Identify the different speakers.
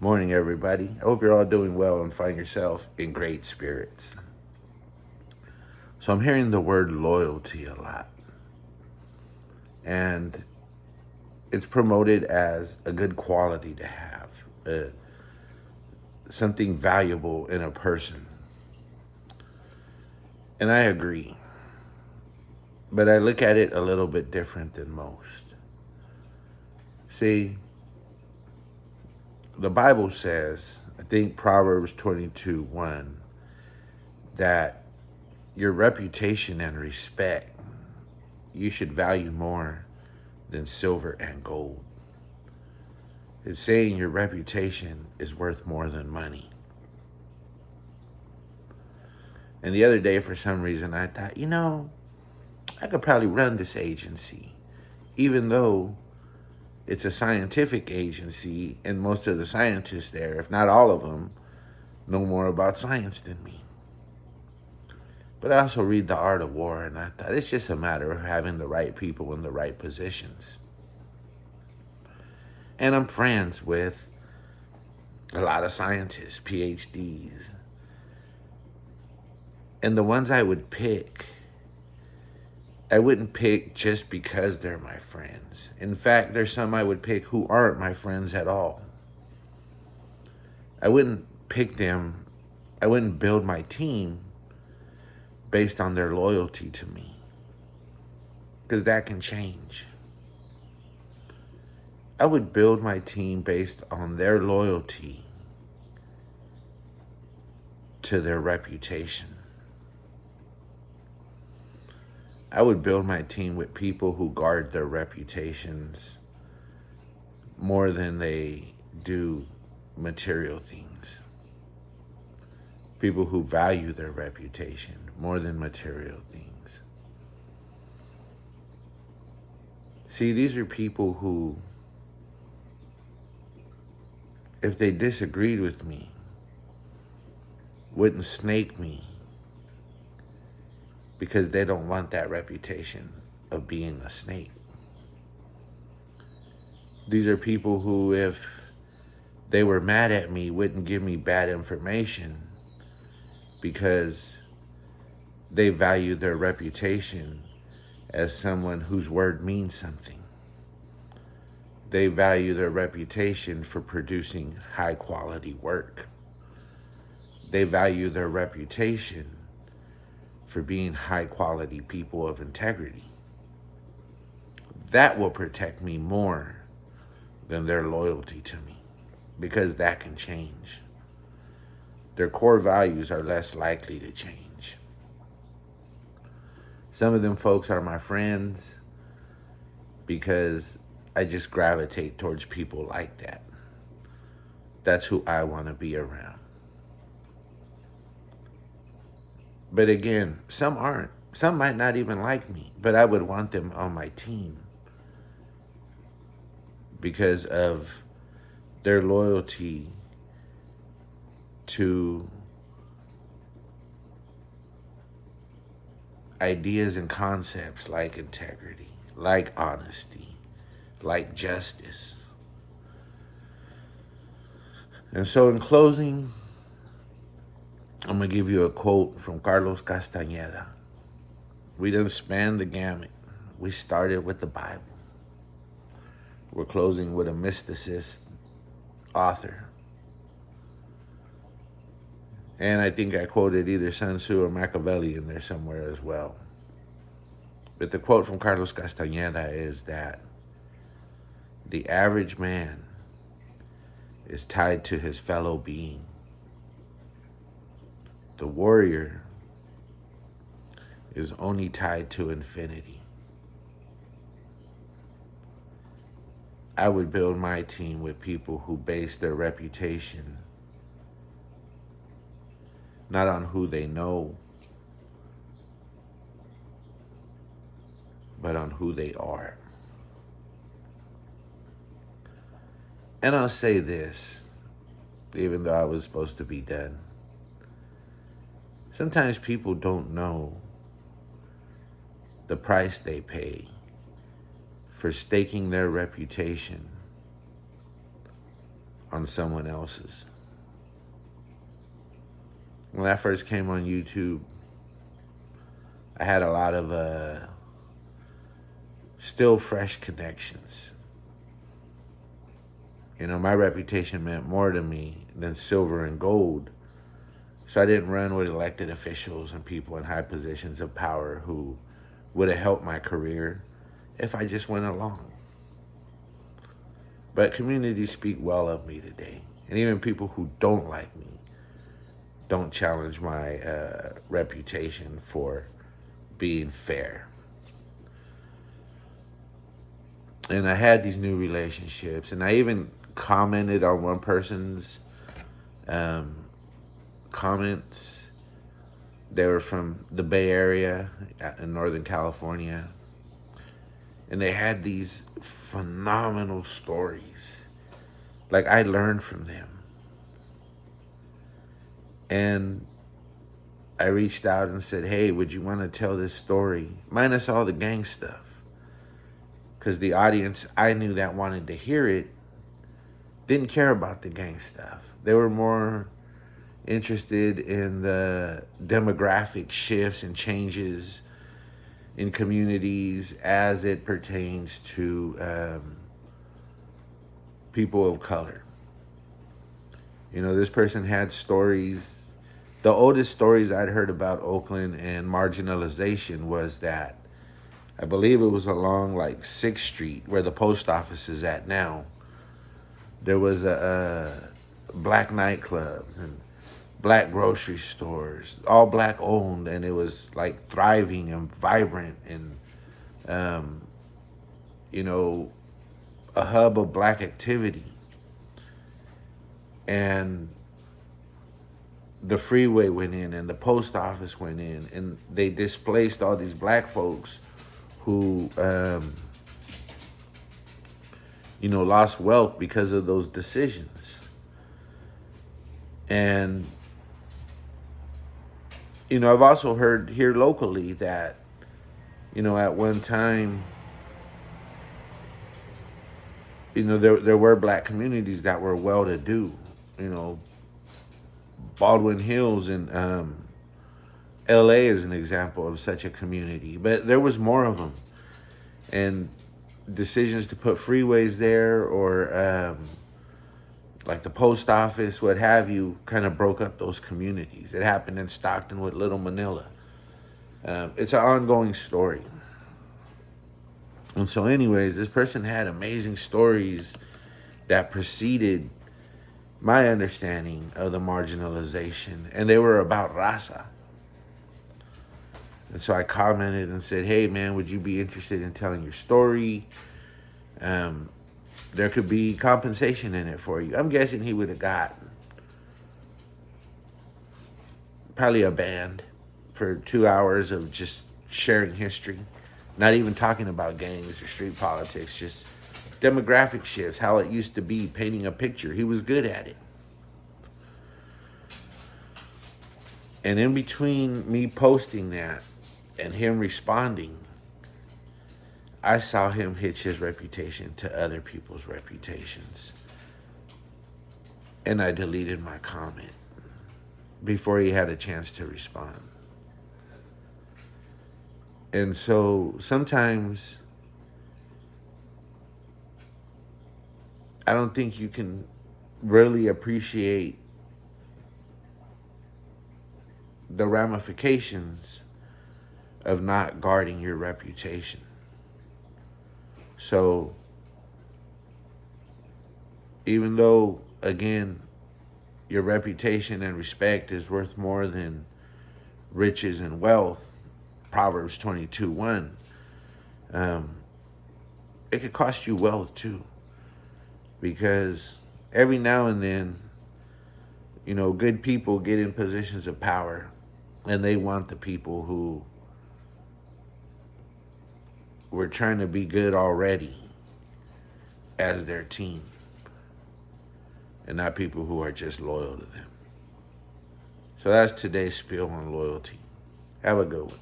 Speaker 1: Morning, everybody. I hope you're all doing well and find yourself in great spirits. So, I'm hearing the word loyalty a lot, and it's promoted as a good quality to have, something valuable in a person. And I agree, but I look at it a little bit different than most. See, the Bible says, I think Proverbs 22:1, that your reputation and respect you should value more than silver and gold. It's saying your reputation is worth more than money. And the other day, for some reason, I thought, I could probably run this agency, even though it's a scientific agency, and most of the scientists there, if not all of them, know more about science than me. But I also read The Art of War, and I thought it's just a matter of having the right people in the right positions. And I'm friends with a lot of scientists, PhDs. And the ones I would pick, I wouldn't pick just because they're my friends. In fact, there's some I would pick who aren't my friends at all. I wouldn't pick them, I wouldn't build my team based on their loyalty to me, because that can change. I would build my team based on their loyalty to their reputation. I would build my team with people who guard their reputations more than they do material things. People who value their reputation more than material things. See, these are people who, if they disagreed with me, wouldn't snake me because they don't want that reputation of being a snake. These are people who, if they were mad at me, wouldn't give me bad information because they value their reputation as someone whose word means something. They value their reputation for producing high quality work. They value their reputation for being high quality people of integrity. That will protect me more than their loyalty to me, because that can change. Their core values are less likely to change. Some of them folks are my friends because I just gravitate towards people like that. That's who I want to be around. But again, some aren't. Some might not even like me, but I would want them on my team because of their loyalty to ideas and concepts like integrity, like honesty, like justice. And so, in closing, I'm going to give you a quote from Carlos Castaneda. We didn't span the gamut. We started with the Bible. We're closing with a mysticist author. And I think I quoted either Sun Tzu or Machiavelli in there somewhere as well. But the quote from Carlos Castaneda is that the average man is tied to his fellow being. The warrior is only tied to infinity. I would build my team with people who base their reputation not on who they know, but on who they are. And I'll say this, even though I was supposed to be done. Sometimes people don't know the price they pay for staking their reputation on someone else's. When I first came on YouTube, I had a lot of still fresh connections. You know, my reputation meant more to me than silver and gold. So I didn't run with elected officials and people in high positions of power who would have helped my career if I just went along. But communities speak well of me today. And even people who don't like me don't challenge my reputation for being fair. And I had these new relationships, and I even commented on one person's comments. They were from the Bay Area in Northern California, and they had these phenomenal stories. Like, I learned from them. And I reached out and said, hey, would you want to tell this story? Minus all the gang stuff. Because the audience I knew that wanted to hear it didn't care about the gang stuff. They were more interested in the demographic shifts and changes in communities as it pertains to people of color. You know, this person had stories. The oldest stories I'd heard about Oakland and marginalization was that, I believe it was along like 6th Street where the post office is at now. There was a black nightclubs and black grocery stores, all black owned, and it was like thriving and vibrant and, you know, a hub of black activity. And the freeway went in and the post office went in, and they displaced all these black folks who, you know, lost wealth because of those decisions. And, you know, I've also heard here locally that, you know, at one time, you know, there were black communities that were well-to-do. You know, Baldwin Hills in LA is an example of such a community, but there was more of them. And decisions to put freeways there or like the post office, what have you, kind of broke up those communities. It happened in Stockton with Little Manila. It's an ongoing story. And so anyways, this person had amazing stories that preceded my understanding of the marginalization, and they were about raza. And so I commented and said, hey man, would you be interested in telling your story? There could be compensation in it for you. I'm guessing he would have got probably a band for 2 hours of just sharing history. Not even talking about gangs or street politics, just demographic shifts, how it used to be, painting a picture. He was good at it. And in between me posting that and him responding, I saw him hitch his reputation to other people's reputations. And I deleted my comment before he had a chance to respond. And so sometimes I don't think you can really appreciate the ramifications of not guarding your reputation. So even though, again, your reputation and respect is worth more than riches and wealth, Proverbs 22:1, it could cost you wealth too. Because every now and then, you know, good people get in positions of power and they want the people who were trying to be good already as their team, and not people who are just loyal to them. So that's today's spiel on loyalty. Have a good one.